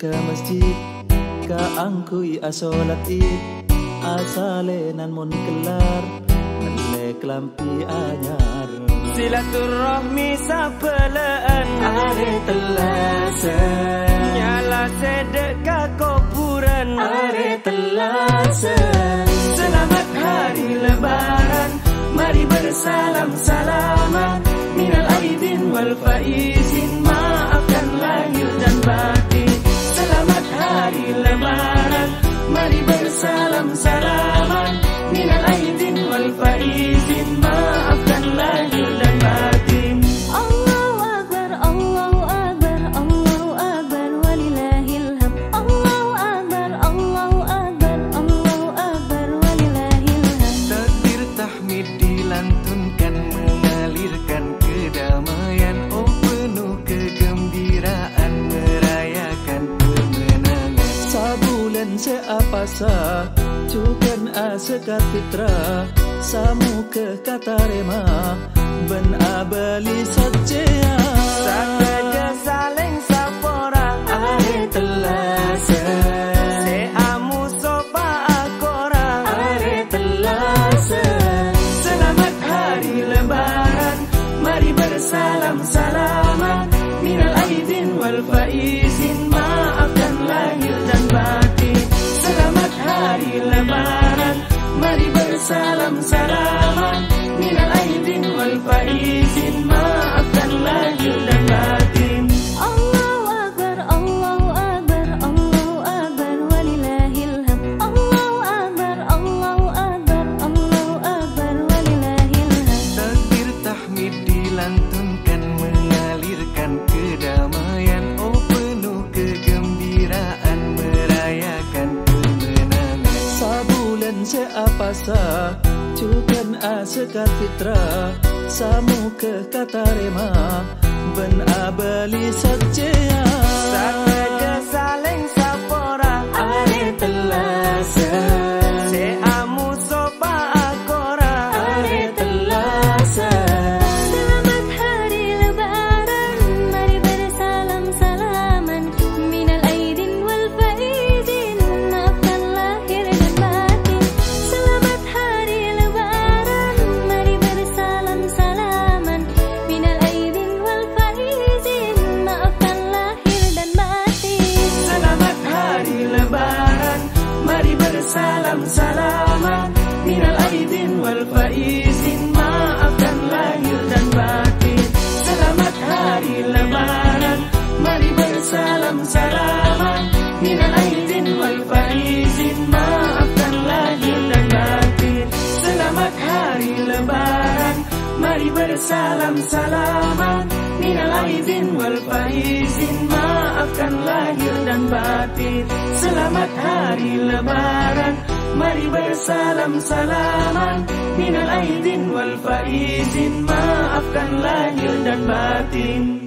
ke masjid ka angkui asolat id asalenan mun kelar nele kelampi anyar silaturahmi sapelaan are telasan nyala sedekah kuburan are telasan. Selamat hari lebaran, mari bersalam-salaman minal aidin wal faizin, maafkan lahir dan batin. Selamat hari lebaran, mari bersalam-salaman minal aidin wal faizin, maafkan lahir dan batin. Allahu Akbar, Allahu Akbar, Allahu Akbar, walillahil hamd. Allahu Akbar, Allahu Akbar, Allahu Akbar, walillahil hamd. Takbir tahmid dilantunkan mengalirkan kedamaian, oh penuh kegembiraan merayakan kemenangan. Sabulan seapa sah cukan asekat fitrah samu ke katarema ben abali sajea Sakaja saling sapora are telasan se amu sopa akora are telasan. Selamat hari lebaran, mari bersalam-salaman minal aidin wal faizin, maafkan lahir dan batin. Selamat hari lebaran, mari bersalam-salaman minal aidin wal faizin, maafkan lahir dan batin. Allahu Akbar, Allahu Akbar, Allahu Akbar, walillahil hamd. Allahu Akbar, Allahu Akbar, Allahu Akbar, walillahil hamd. Takbir tahmid dilantunkan mengalirkan kedamaian, oh penuh kegembiraan merayakan kemenangan. Sabulan seapa sah cukan asekat fitrah samu ke katarema ben abali sajea Sakaja saling sapora are telasan se amu sopa akora are telasan. Selamat hari lebaran, mari bersalam-salaman minal aidin wal faizin, maafkan lahir dan batin. Selamat hari lebaran, mari bersalam-salaman minal aidin wal faizin, maafkan lahir dan batin. Selamat hari lebaran, mari bersalam-salaman minal aidin wal faizin, maafkan lahir dan batin. Selamat hari lebaran, mari bersalam-salaman minal aidin wal faizin, maafkan lahir dan batin. Selamat hari lebaran, mari bersalam-salaman minal aidin wal faizin, maafkan lahir dan batin. Selamat hari lebaran, mari bersalam-salaman minal aidin wal faizin, maafkan lahir dan batin.